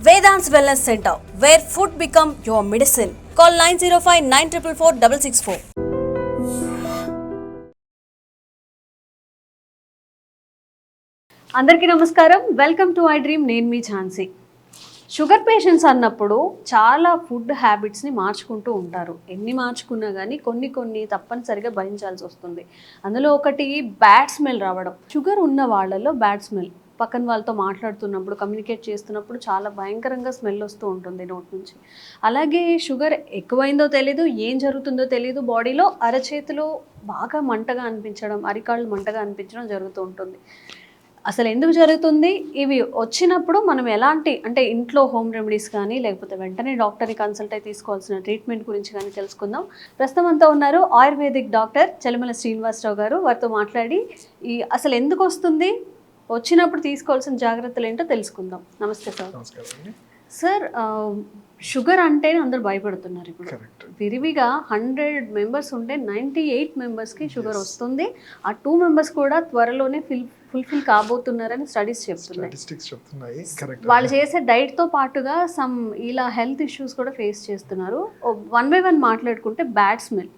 Vedant's Wellness Center, where food become your medicine. Call 905-944-664. అందరికీ నమస్కారం, welcome to I dream. నేను మీ Jhansi. Sugar patients అన్నప్పుడు చాలా ఫుడ్ హ్యాబిట్స్ని మార్చుకుంటూ ఉంటారు. ఎన్ని మార్చుకున్నా కానీ కొన్ని తప్పనిసరిగా భరించాల్సి వస్తుంది. అందులో ఒకటి బ్యాడ్ స్మెల్ రావడం. షుగర్ ఉన్న వాళ్ళలో బ్యాడ్ స్మెల్, పక్కన వాళ్ళతో మాట్లాడుతున్నప్పుడు, కమ్యూనికేట్ చేస్తున్నప్పుడు చాలా భయంకరంగా స్మెల్ వస్తూ ఉంటుంది నోట్ నుంచి. అలాగే షుగర్ ఎక్కువైందో తెలీదు, ఏం జరుగుతుందో తెలీదు, బాడీలో అరచేతిలో బాగా మంటగా అనిపించడం, అరికాళ్ళు మంటగా అనిపించడం జరుగుతూ ఉంటుంది. అసలు ఎందుకు జరుగుతుంది? ఇవి వచ్చినప్పుడు మనం ఎలాంటి, అంటే ఇంట్లో హోమ్ రెమెడీస్ కానీ లేకపోతే వెంటనే డాక్టర్ని కన్సల్ట్ అయి తీసుకోవాల్సిన ట్రీట్మెంట్ గురించి కానీ తెలుసుకుందాం. ప్రస్తుతం అంతా ఉన్నారు ఆయుర్వేదిక్ డాక్టర్ చెలిమల శ్రీనివాసరావు గారు. వారితో మాట్లాడి అసలు ఎందుకు వస్తుంది, వచ్చినప్పుడు తీసుకోవాల్సిన జాగ్రత్తలు ఏంటో తెలుసుకుందాం. నమస్తే సార్. సార్, షుగర్ అంటేనే అందరూ భయపడుతున్నారు ఇప్పుడు. విరివిగా 100 మెంబర్స్ ఉంటే 98 మెంబర్స్కి షుగర్ వస్తుంది. ఆ 2 మెంబర్స్ కూడా త్వరలోనే ఫుల్ఫిల్ కాబోతున్నారని స్టడీస్ చెప్తున్నాయి. వాళ్ళు చేసే డైట్తో పాటుగా సమ్ ఇలా హెల్త్ ఇష్యూస్ కూడా ఫేస్ చేస్తున్నారు. 1 by 1 మాట్లాడుకుంటే బ్యాడ్ స్మెల్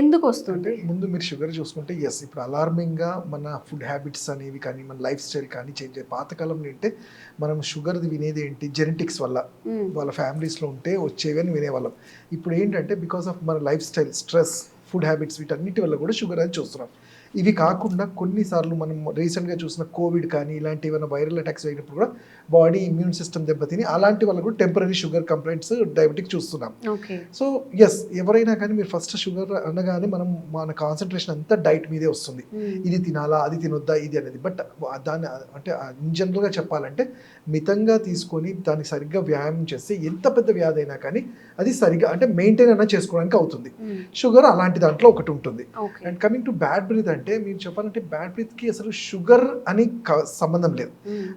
ఎందుకు వస్తుంది? ముందు మీరు షుగర్ చూసుకుంటే ఎస్, ఇప్పుడు అలార్మింగ్గా మన ఫుడ్ హ్యాబిట్స్ అనేవి కానీ మన లైఫ్ స్టైల్ కానీ చేంజ్ అయ్యి, పాతకాలంలో ఏంటంటే మనం షుగర్ది వినేది ఏంటి, జెనెటిక్స్ వల్ల వాళ్ళ ఫ్యామిలీస్లో ఉంటే వచ్చేవి అని వినేవాళ్ళం. ఇప్పుడు ఏంటంటే బికాస్ ఆఫ్ మన life style, stress, food habits, వీటన్నిటి వల్ల కూడా షుగర్ అని చూస్తున్నాం. ఇవి కాకుండా కొన్నిసార్లు మనం రీసెంట్గా చూసిన కోవిడ్ కానీ ఇలాంటి ఏమైనా వైరల్ అటాక్స్ అయినప్పుడు కూడా బాడీ ఇమ్యూన్ సిస్టమ్ దెబ్బతిని అలాంటి వాళ్ళు కూడా టెంపరీ షుగర్ కంప్లైంట్స్, డయాబెటిక్ చూస్తున్నాం. సో ఎస్, ఎవరైనా కానీ మీరు ఫస్ట్ షుగర్ అనగానే మన కాన్సన్ట్రేషన్ అంతా డైట్ మీదే వస్తుంది. ఇది తినాలా, అది తినొద్దా, ఇది అనేది. బట్ దాన్ని అంటే ఇన్ జనరల్గా చెప్పాలంటే మితంగా తీసుకొని దానికి సరిగ్గా వ్యాయామం చేస్తే ఎంత పెద్ద వ్యాధి అయినా కానీ అది సరిగ్గా అంటే మెయింటైన్ అయినా చేసుకోవడానికి అవుతుంది. షుగర్ అలాంటి దాంట్లో ఒకటి ఉంటుంది. And coming to bad breath, అంటే మీరు చెప్పాలంటే బ్యాడ్ బ్రీత్కి అసలు షుగర్ అని సంబంధం లేదు.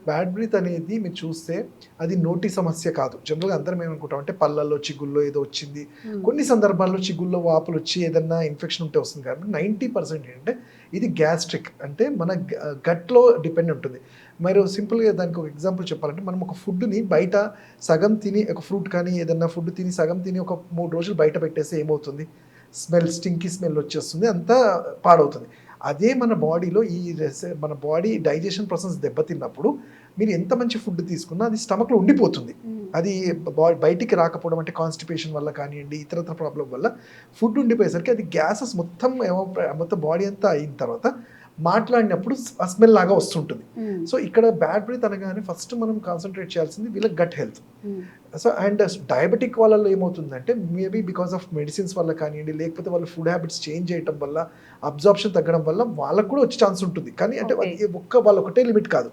బ్యాడ్ బ్రీత్ అనేది మీరు చూస్తే అది నోటి సమస్య కాదు. జనరల్గా అందరం ఏమనుకుంటాం అంటే పళ్ళల్లో, చిగుల్లో ఏదో వచ్చింది. కొన్ని సందర్భాల్లో చిగుల్లో వాపులు వచ్చి ఏదన్నా ఇన్ఫెక్షన్ ఉంటే వస్తుంది. కాబట్టి 90% ఏంటంటే ఇది గ్యాస్ట్రిక్, అంటే మన గట్లో డిపెండ్ ఉంటుంది. మరి సింపుల్గా దానికి ఒక ఎగ్జాంపుల్ చెప్పాలంటే, మనం ఒక ఫుడ్ని బయట సగం తిని, ఒక ఫ్రూట్ కానీ ఏదన్నా ఫుడ్ తిని సగం తిని ఒక 3 రోజులు బయట పెట్టేస్తే ఏమవుతుంది? స్మెల్, స్టింకీ స్మెల్ వచ్చేస్తుంది, అంతా పాడవుతుంది. అదే మన బాడీలో మన బాడీ డైజెషన్ ప్రాసెస్ దెబ్బతిన్నప్పుడు మీరు ఎంత మంచి ఫుడ్ తీసుకున్నా అది స్టమక్లో ఉండిపోతుంది. అది బయటికి రాకపోవడం, అంటే కాన్స్టిపేషన్ వల్ల కానివ్వండి, ఇతరత్ర ప్రాబ్లం వల్ల ఫుడ్ ఉండిపోయేసరికి అది గ్యాసెస్ మొత్తం బాడీ అంతా అయిన తర్వాత మాట్లాడినప్పుడు ఆ స్మెల్ లాగా వస్తుంటుంది. సో ఇక్కడ బ్యాడ్ బ్రీత్ అనగానే ఫస్ట్ మనం కాన్సన్ట్రేట్ చేయాల్సింది వీళ్ళ gut health. So and diabetic వాళ్ళలో ఏమవుతుందంటే మేబీ బికాస్ ఆఫ్ మెడిసిన్స్ వల్ల కానివ్వండి, లేకపోతే వాళ్ళ ఫుడ్ హ్యాబిట్స్ చేంజ్ చేయడం వల్ల, అబ్జార్ప్షన్ తగ్గడం వల్ల వాళ్ళకు కూడా వచ్చే ఛాన్స్ ఉంటుంది. కానీ అంటే వాళ్ళు ఒకటే లిమిట్ కాదు.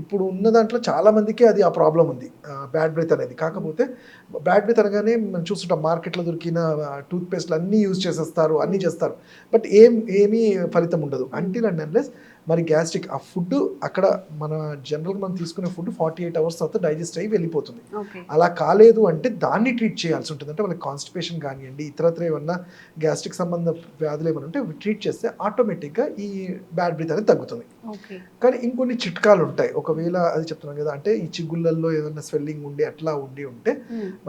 ఇప్పుడు ఉన్న దాంట్లో చాలా మందికి అది ఆ ప్రాబ్లం ఉంది, బ్యాడ్ బ్రీత్ అనేది. కాకపోతే బ్యాడ్ బ్రీత్ అనగానే మనం చూస్తుంటాం మార్కెట్లో దొరికిన టూత్ పేస్ట్లు అన్నీ యూజ్ చేసేస్తారు, అన్నీ చేస్తారు. బట్ ఏమీ ఫలితం ఉండదు అంటిల్ అండ్ అన్లెస్ మరి గ్యాస్ట్రిక్ ఆ ఫుడ్ అక్కడ మన జనరల్గా మనం తీసుకునే ఫుడ్ 48 hours తర్వాత డైజెస్ట్ అయ్యి వెళ్ళిపోతుంది. అలా కాలేదు అంటే దాన్ని ట్రీట్ చేయాల్సి ఉంటుంది. అంటే వాళ్ళకి కాన్స్టిపేషన్ కానివ్వండి, ఇతరత్ర ఏమన్నా గ్యాస్ట్రిక్ సంబంధ వ్యాధులు ఏమైనా ఉంటే ట్రీట్ చేస్తే ఆటోమేటిక్గా ఈ బ్యాడ్ బ్రీత్ అనేది తగ్గుతుంది. కానీ ఇంకొన్ని చిట్కాలు ఉంటాయి. ఒకవేళ అది చెప్తున్నాను కదా, అంటే ఈ చిగుళ్ళల్లో ఏదైనా స్వెల్లింగ్ ఉండి అట్లా ఉంటే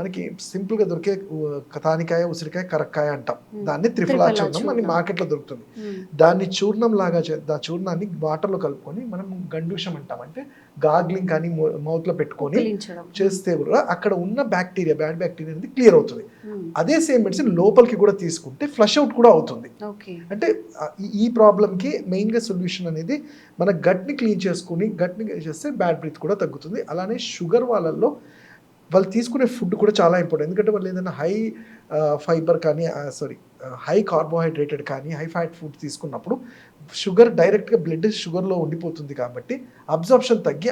మనకి సింపుల్గా దొరికే తానికాయ, ఉసిరికాయ, కరక్కాయ అంటాం. దాన్ని త్రిఫలా చూర్ణం మన మార్కెట్లో దొరుకుతుంది. దాన్ని చూర్ణం లాగా చూర్ణాన్ని వాటర్లో కలుపుకొని మనం గండూషం అంటాం, అంటే గాగ్లింగ్ కానీ మౌత్లో పెట్టుకొని చేస్తే కూడా అక్కడ ఉన్న బ్యాక్టీరియా, బ్యాడ్ బ్యాక్టీరియా అనేది క్లియర్ అవుతుంది. అదే సేమ్ మెడిసిన్ లోపలికి కూడా తీసుకుంటే ఫ్లష్ అవుట్ కూడా అవుతుంది. అంటే ఈ ప్రాబ్లంకి మెయిన్గా సొల్యూషన్ అనేది మన గట్ని క్లీన్ చేస్తే బ్యాడ్ బ్రీత్ కూడా తగ్గుతుంది. అలానే షుగర్ వాళ్ళల్లో వాళ్ళు తీసుకునే ఫుడ్ కూడా చాలా ఇంపార్టెంట్. ఎందుకంటే వాళ్ళు ఏదైనా హై ఫైబర్ కానీ హై కార్బోహైడ్రేటెడ్ కానీ హై ఫ్యాట్ ఫుడ్ తీసుకున్నప్పుడు షుగర్ డైరెక్ట్గా బ్లడ్ షుగర్లో ఉండిపోతుంది. కాబట్టి అబ్జార్ప్షన్ తగ్గి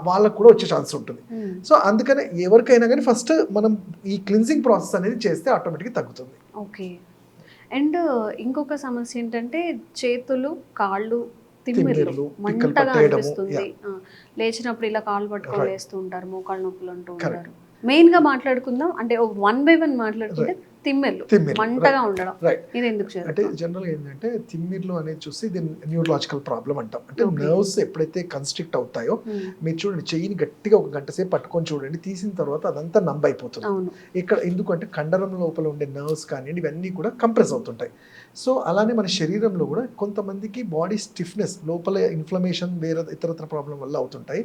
వాళ్ళకు కూడా వచ్చే ఛాన్స్ ఉంటుంది. సో అందుకనే ఎవరికైనా కానీ ఫస్ట్ మనం ఈ క్లిన్జింగ్ ప్రాసెస్ అనేది చేస్తే ఆటోమేటిక్గా తగ్గుతుంది. ఓకే. అండ్ ఇంకొక సమస్య ఏంటంటే చేతులు, కాళ్ళు తిమ్మిర్లు, మంటగా అనిపిస్తుంది. లేచినప్పుడు ఇలా కాళ్ళు పట్టుకొని లేస్తూ ఉంటారు, మోకాళ్ళ నొప్పులు అంటూ ఉంటారు. మెయిన్గా మాట్లాడుకుందాం, అంటే 1 by 1 మాట్లాడుకుంటే తిమ్మెర్లు తిమ్మిర్లు, మంటగా ఉండడం, రైట్. ఇది ఎందుకు అంటే జరుగుతుంది? జనరల్గా ఏంటంటే తిమ్మిర్లు అనేది చూసి ఇది న్యూరలాజికల్ ప్రాబ్లం అంటాం. అంటే Okay. నర్వ్స్ ఎప్పుడైతే కన్స్ట్రిక్ట్ అవుతాయో Hmm. మీరు చూడండి, చెయ్యిని గట్టిగా ఒక గంట సేపు పట్టుకొని చూడండి, తీసిన తర్వాత అదంతా నంబ్ అయిపోతుంది. అవును. ఇక్కడ ఎందుకంటే కండరం లోపల ఉండే నర్వ్స్ కానివ్వండి ఇవన్నీ కూడా కంప్రెస్ అవుతుంటాయి. సో అలానే మన శరీరంలో కూడా కొంతమందికి బాడీ స్టిఫ్నెస్ లోపల ఇన్ఫ్లమేషన్ వేరే ఇతరత్ర ప్రాబ్లం వల్ల అవుతుంటాయి.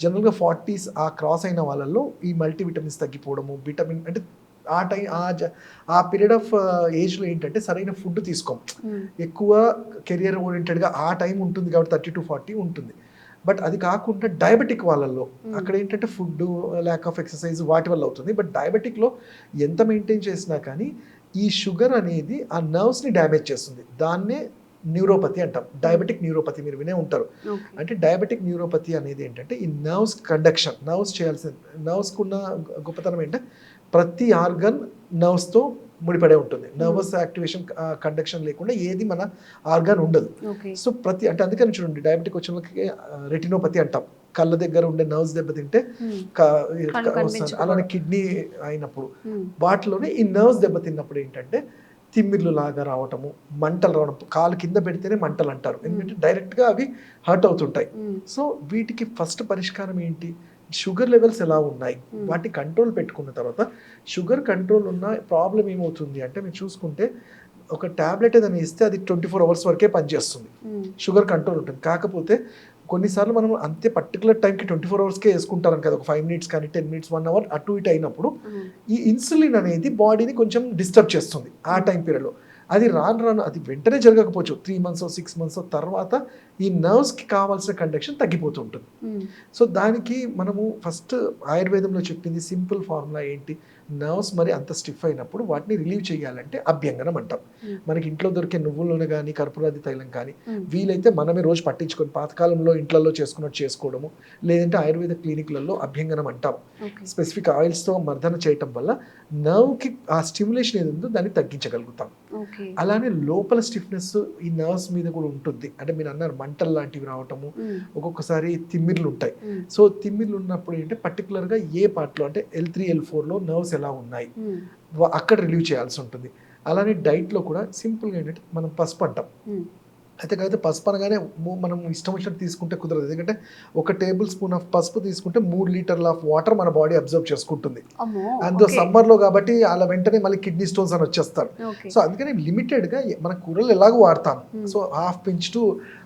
జనరల్గా 40s ఆ క్రాస్ అయిన వాళ్ళల్లో ఈ మల్టీవిటమిన్స్ తగ్గిపోవడము, విటమిన్ అంటే ఆ టైం ఆ పీరియడ్ ఆఫ్ ఏజ్లో ఏంటంటే సరైన ఫుడ్ తీసుకోం, Hmm. ఎక్కువ కెరియర్ ఓరియంటెడ్గా ఆ టైం ఉంటుంది కాబట్టి 30 to 40 ఉంటుంది. బట్ అది కాకుండా డయాబెటిక్ వాళ్ళల్లో అక్కడ ఏంటంటే ఫుడ్, ల్యాక్ ఆఫ్ ఎక్సర్సైజ్ వాటి వల్ల అవుతుంది. బట్ డయాబెటిక్లో ఎంత మెయింటైన్ చేసినా కానీ ఈ షుగర్ అనేది ఆ నర్వ్స్ని డ్యామేజ్ చేస్తుంది. దాన్నే న్యూరోపతి అంటాం, డయాబెటిక్ న్యూరోపతి మీరు వినే ఉంటారు. Okay. అంటే డయాబెటిక్ న్యూరోపతి అనేది ఏంటంటే ఈ నర్వ్స్ కండక్షన్, నర్వ్స్ చేయాల్సిన, నర్వ్స్కి ఉన్న గొప్పతనం ఏంటంటే ప్రతి ఆర్గన్ నర్వ్స్తో ముడిపడే ఉంటుంది. నర్వస్ యాక్టివేషన్ కండక్షన్ లేకుండా ఏది మన ఆర్గాన్ ఉండదు. Okay. సో ప్రతి అంటే అందుకని చూడండి డయాబెటిక్ వచ్చిన వాళ్ళకి రెటినోపతి అంటాం, కళ్ళ దగ్గర ఉండే నర్వ్స్ దెబ్బతింటే Hmm. వస్తుంది. కనిపించకపోవడం. అలానే కిడ్నీ అయినప్పుడు Hmm. వాటిలోనే ఈ నర్వ్స్ దెబ్బతిన్నప్పుడు ఏంటంటే తిమ్మిర్లు లాగా రావటము, మంటలు రావడం, కాలు కింద పెడితేనే మంటలు అంటారు, ఎందుకంటే డైరెక్ట్గా అవి హర్ట్ అవుతుంటాయి. Hmm. సో వీటికి ఫస్ట్ పరిష్కారం ఏంటి? షుగర్ లెవెల్స్ ఎలా ఉన్నాయి వాటి కంట్రోల్ పెట్టుకున్న తర్వాత, షుగర్ కంట్రోల్ ఉన్న ప్రాబ్లం ఏమవుతుంది అంటే మీరు చూసుకుంటే ఒక ట్యాబ్లెట్ ఏదైనా ఇస్తే అది 24 hours వరకే పనిచేస్తుంది, Hmm. షుగర్ కంట్రోల్ ఉంటుంది. కాకపోతే కొన్నిసార్లు మనం అంతే పర్టికులర్ టైంకి 24 hours వేసుకుంటారు కదా, ఒక 5 minutes కానీ 10 minutes 1 hour అటు ఇటు అయినప్పుడు Hmm. ఈ ఇన్సులిన్ అనేది బాడీని కొంచెం డిస్టర్బ్ చేస్తుంది ఆ టైం పీరియడ్లో. అది రాను అది వెంటనే జరగకపోవచ్చు, 3 months 6 months తర్వాత ఈ నర్వ్స్కి కావాల్సిన కండక్షన్ తగ్గిపోతూ ఉంటుంది. Hmm. సో దానికి మనము ఫస్ట్ ఆయుర్వేదంలో చెప్పింది సింపుల్ ఫార్ములా ఏంటి, నర్వ్స్ మరి అంత స్టిఫ్ అయినప్పుడు వాటిని రిలీవ్ చేయాలంటే అభ్యంగనం అంటాం. మనకి ఇంట్లో దొరికే నువ్వుల నూనె కానీ కర్పూరాది తైలం కానీ వీలైతే మనమే రోజు పట్టించుకొని పాతకాలంలో ఇంట్లలో చేసుకున్నట్టు చేసుకోవడము, లేదంటే ఆయుర్వేద క్లినిక్లలో అభ్యంగనం అంటాం. Okay. స్పెసిఫిక్ ఆయిల్స్తో మర్దన చేయటం వల్ల నర్వ్కి ఆ స్టిమ్యులేషన్ ఏది ఉందో దాన్ని తగ్గించగలుగుతాం. Okay. అలానే లోపల స్టిఫ్నెస్ ఈ నర్వ్స్ మీద కూడా ఉంటుంది. అంటే మీరు అన్నారు మంటలు లాంటివి రావటము, Hmm. ఒక్కొక్కసారి తిమ్మిర్లు ఉంటాయి. Hmm. సో తిమ్మిర్లు ఉన్నప్పుడు ఏంటంటే పర్టికులర్గా ఏ పార్ట్లో అంటే L3 L4లో నర్వ్స్ ఎలా ఉన్నాయి Hmm. అక్కడ రిలీవ్ చేయాల్సి ఉంటుంది. అలానే డైట్లో కూడా సింపుల్గా ఏంటంటే మనం పసుపు అంటాం, Hmm. అయితే కాకపోతే పసుపు అనగానే మనం ఇష్టం వచ్చినట్టు తీసుకుంటే కుదరదు. ఎందుకంటే 1 tablespoon ఆఫ్ పసుపు తీసుకుంటే 3 లీటర్ల ఆఫ్ వాటర్ మన బాడీ అబ్జర్వ్ చేసుకుంటుంది. అమ్మో. అందులో Okay. సమ్మర్లో కాబట్టి అలా వెంటనే మళ్ళీ కిడ్నీ స్టోన్స్ అని వచ్చేస్తారు. Okay. సో అందుకని లిమిటెడ్గా మన కూరలు ఎలాగో వాడతాం. Hmm. సో ½ pinch టు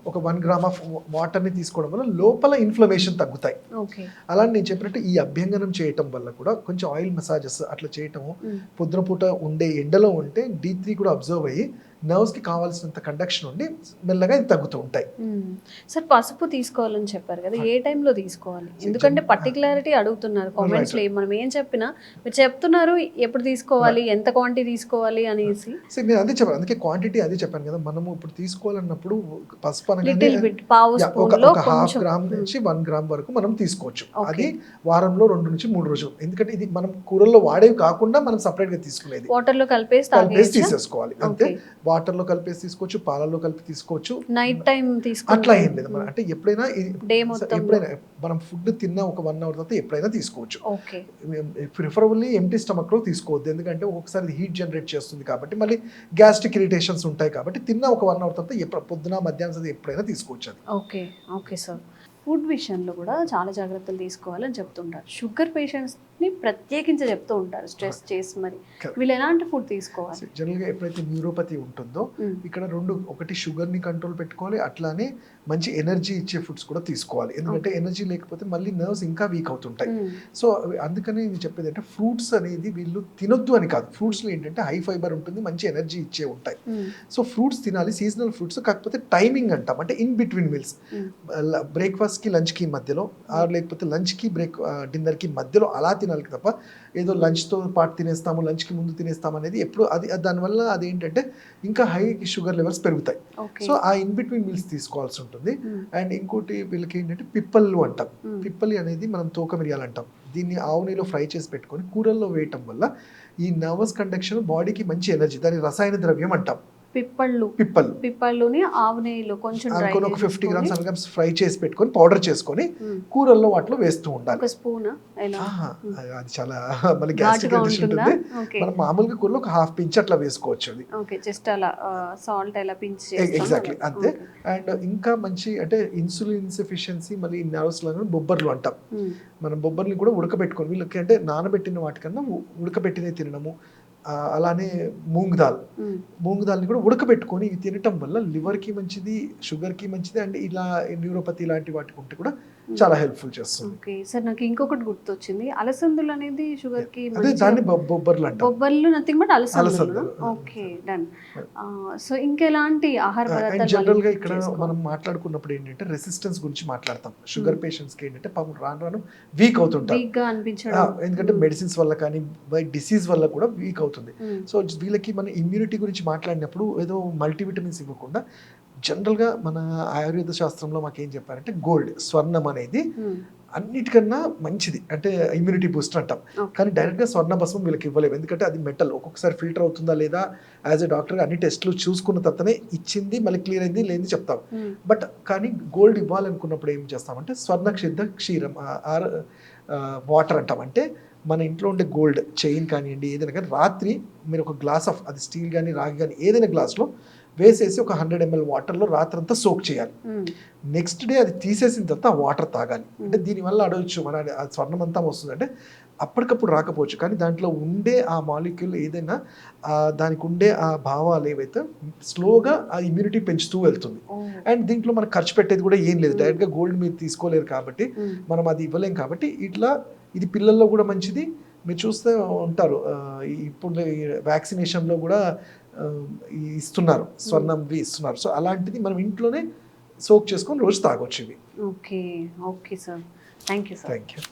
ఒక 1 gram ఆఫ్ వాటర్ని తీసుకోవడం వల్ల లోపల ఇన్ఫ్లమేషన్ తగ్గుతాయి. Okay. అలా నేను చెప్పినట్టు ఈ అభ్యంగనం చేయటం వల్ల కూడా కొంచెం ఆయిల్ మసాజెస్ అట్లా చేయటము, Hmm. పొద్దున పూట ఉండే ఎండలో ఉంటే D3 కూడా అబ్జర్వ్ అయ్యి నర్వ్స్కి కావాల్సినంత కండక్షన్ ఉండి మెల్లగా ఇది తగ్గుతూ ఉంటాయి. సార్ పసుపు తీసుకోవాలని చెప్పారు కదా, ఏ టైంలో తీసుకోవాలి? ఎందుకంటే పర్టికులారిటీ అడుగుతున్నారు కామెంట్స్ లో, మనం ఏం చెప్పినా మీరు చెప్తున్నారు ఎప్పుడు తీసుకోవాలి, ఎంత క్వాంటిటీ తీసుకోవాలి అనేసి. సో నేను అదే చెప్పాను, అందుకే క్వాంటిటీ అదే చెప్పాను కదా. మనము ఇప్పుడు తీసుకోవాలన్నప్పుడు పసుపు అనగానే లిటిల్ బిట్, పావు ఒక స్పూన్ లో ½ కొంచెం. గ్రామ్ నుంచి 1 gram వరకు మనం తీసుకోవచ్చు. Okay. అది వారంలో 2 నుంచి 3 రోజులు. ఎందుకంటే ఇది మనం కూరల్లో వాడేవి కాకుండా మనం సపరేట్ గా తీసుకునేది. వాటర్ లో కలిపేసి కలిపేసి తాగేయచ్చా? తీసేసుకోవాలి అంతే. Okay. వాటర్ లో కలిపేసి తీసుకోవచ్చు, పాలలో కలిపి తీసుకోవచ్చు. నైట్ టైం అట్లా తీసుకుంటే ఏం లేదు మన అంటే ఎప్పుడైనా డే మొత్తం. ఎప్పుడైనా మనం ఫుడ్ తిన్న ఒక 1 hour తర్వాత ఎప్పుడైనా తీసుకోవచ్చు. ఓకే. ప్రిఫరబుల్లీ ఎంటీ స్టమక్ లో తీసుకోవద్దు, ఎందుకంటే ఒక్కొక్కసారి హీట్ జనరేట్ చేస్తుంది కాబట్టి మళ్ళీ గ్యాస్ట్రిక్ ఇరిటేషన్స్ ఉంటాయి కాబట్టి తిన్న ఒక 1 hour తర్వాత పొద్దున మధ్యాహ్నం ఎప్పుడైనా తీసుకోవచ్చు అది. ఓకే. Okay sir. ఫుడ్ విషయంలో కూడా చాలా జాగ్రత్తలు తీసుకోవాలని చెప్తుంటారు. షుగర్ పేషెంట్స్ని ప్రత్యేకించి చెప్తూ ఉంటారు, స్ట్రెస్ చేసి మరి. Correct. వీళ్ళు ఎలాంటి ఫుడ్ తీసుకోవాలి? జనరల్గా ఎప్పుడైతే న్యూరోపతి ఉంటుందో ఇక్కడ 2, ఒకటి షుగర్ని కంట్రోల్ పెట్టుకోవాలి, అట్లానే మంచి ఎనర్జీ ఇచ్చే ఫుడ్స్ కూడా తీసుకోవాలి. ఎందుకంటే ఎనర్జీ లేకపోతే మళ్ళీ నర్వ్స్ ఇంకా వీక్ అవుతుంటాయి. సో అందుకని నేను చెప్పేది అంటే ఫ్రూట్స్ అనేది వీళ్ళు తినొద్దు అని కాదు, ఫ్రూట్స్లో ఏంటంటే హై ఫైబర్ ఉంటుంది, మంచి ఎనర్జీ ఇచ్చే ఉంటాయి. సో ఫ్రూట్స్ తినాలి, సీజనల్ ఫ్రూట్స్. కాకపోతే టైమింగ్ అంటాం, అంటే ఇన్ బిట్వీన్ మీల్స్, బ్రేక్ఫాస్ట్కి లంచ్కి మధ్యలో, లేకపోతే లంచ్కి డిన్నర్కి మధ్యలో అలా తినాలి తప్ప ఏదో లంచ్తో పాటు తినేస్తాము, లంచ్కి ముందు తినేస్తాము అనేది ఎప్పుడు అది దానివల్ల అదేంటంటే ఇంకా హై షుగర్ లెవెల్స్ పెరుగుతాయి. సో ఆ ఇన్ బిట్వీన్ మీల్స్ తీసుకోవాల్సి ఉంటుంది. అండ్ ఇంకోటి వీళ్ళకి ఏంటంటే పిప్పళ్ళు అంటాం, పిప్పలి అనేది మనం తోక మిరియాలు అంటాం. దీన్ని ఆవు నెయ్యిలో ఫ్రై చేసి పెట్టుకొని కూరల్లో వేయటం వల్ల ఈ నర్వస్ కండక్షన్ బాడీకి మంచి ఎనర్జీ, దాని రసాయన ద్రవ్యం అంటాం. పిప్పళ్ళుని ఆవు నెయ్యిలో కొంచెం డ్రై అనుకొని ఒక 50 గ్రామ్స్ 100 గ్రామ్స్ ఫ్రై చేసి పెట్టుకొని పౌడర్ చేసుకొని కూరల్లో వాటిలో వేస్తూ ఉండాలి. ఒక స్పూన్ అది చాలా మళ్ళీ గ్యాస్ట్రిక్ ఉంటుంది. మనం మామూలుగా కూరలో ఒక హాఫ్ పించ్ అట్లా వేసుకోవచ్చు. అది ఓకే, జస్ట్ అలా సాల్ట్ అలా పించ్ ఎగ్జాక్ట్లీ అంతే. అండ్ ఇంకా మంచి అంటే ఇన్సులిన్ ఇన్సఫిషియన్సీ మళ్ళీ నర్వ్స్ లో బొబ్బర్లు అంటాం. మనం బొబ్బర్ని కూడా ఉడకబెట్టుకొని వీళ్ళకి అంటే నానబెట్టిన వాటికన్నా ఉడకబెట్టినవి తినడము, అలానే మూంగ్ దాల్ని కూడా ఉడకబెట్టుకొని ఇవి తినటం వల్ల లివర్కి మంచిది, షుగర్కి మంచిది, అండ్ ఇలా న్యూరోపతి ఇలాంటి వాటికి ఉంటే కూడా చాలా హెల్ప్ఫుల్ చేస్తుంది. ఓకే సార్, నాకు ఇంకొకటి గుర్తొచ్చింది, అలసందులు అనేది షుగర్ కి అదే దాన్ని బొబ్బర్లు అంటాం. బొబ్బర్లు నథింగ్ బట్ అలసందులు. Okay done. సో ఇంకెలాంటి ఆహార పదార్థాలు జనరల్ గా ఇక్కడ మనం మాట్లాడుకున్నప్పుడు ఏంటంటే రెసిస్టెన్స్ గురించి మాట్లాడతాం. షుగర్ పేషెంట్స్ కి ఏంటంటే పాపం రాను వీక్ అవుతుంటారు, వీక్ గా అనిపించడం, ఎందుకంటే మెడిసిన్స్ వల్ల కానీ బై డిసీజ్ వల్ల కూడా వీక్ అవుతుంది. సో వీళ్ళకి మన ఇమ్యూనిటీ గురించి మాట్లాడినప్పుడు ఏదో మల్టీవిటమిన్స్ ఇవ్వకుండా జనరల్గా మన ఆయుర్వేద శాస్త్రంలో మాకేం చెప్పారంటే గోల్డ్, స్వర్ణం అనేది అన్నిటికన్నా మంచిది, అంటే ఇమ్యూనిటీ బూస్టర్ అంటాం. కానీ డైరెక్ట్గా స్వర్ణ భస్మం వీళ్ళకి ఇవ్వలేము, ఎందుకంటే అది మెటల్, ఒక్కొక్కసారి ఫిల్టర్ అవుతుందా లేదా యాజ్ ఎ డాక్టర్గా అన్ని టెస్ట్లు చూసుకున్న తర్వాతనే ఇచ్చింది మళ్ళీ క్లియర్ అయింది లేని చెప్తాం. బట్ కానీ గోల్డ్ ఇవ్వాలనుకున్నప్పుడు ఏం చేస్తామంటే స్వర్ణ క్షీరం వాటర్ అంటాం. అంటే మన ఇంట్లో ఉండే గోల్డ్ చైన్ కానివ్వండి ఏదైనా కానీ రాత్రి మీరు ఒక గ్లాస్ ఆఫ్, అది స్టీల్ కానీ రాగి కానీ ఏదైనా గ్లాస్లో వేసేసి ఒక 100 ml వాటర్లో రాత్రంతా సోక్ చేయాలి. నెక్స్ట్ డే అది తీసేసిన తర్వాత ఆ వాటర్ తాగాలి. అంటే దీనివల్ల అడగచ్చు మన స్వర్ణం అంతా వస్తుంది అంటే అప్పటికప్పుడు రాకపోవచ్చు, కానీ దాంట్లో ఉండే ఆ మాలిక్యూల్ ఏదైనా దానికి ఉండే ఆ భావాలు ఏవైతే స్లోగా ఆ ఇమ్యూనిటీ పెంచుతూ వెళ్తుంది. అండ్ దీంట్లో మనకు ఖర్చు పెట్టేది కూడా ఏం లేదు, డైరెక్ట్గా గోల్డ్ మీరు తీసుకోలేరు కాబట్టి మనం అది ఇవ్వలేం. కాబట్టి ఇట్లా ఇది పిల్లల్లో కూడా మంచిది. మీరు చూస్తే ఉంటారు ఇప్పుడు వ్యాక్సినేషన్లో కూడా ఇస్తున్నారు, స్వర్ణంవి ఇస్తున్నారు. సో అలాంటిది మనం ఇంట్లోనే సోక్ చేసుకొని రోజు తాగొచ్చు ఇవి. Okay okay sir, thank you sir. Thank you.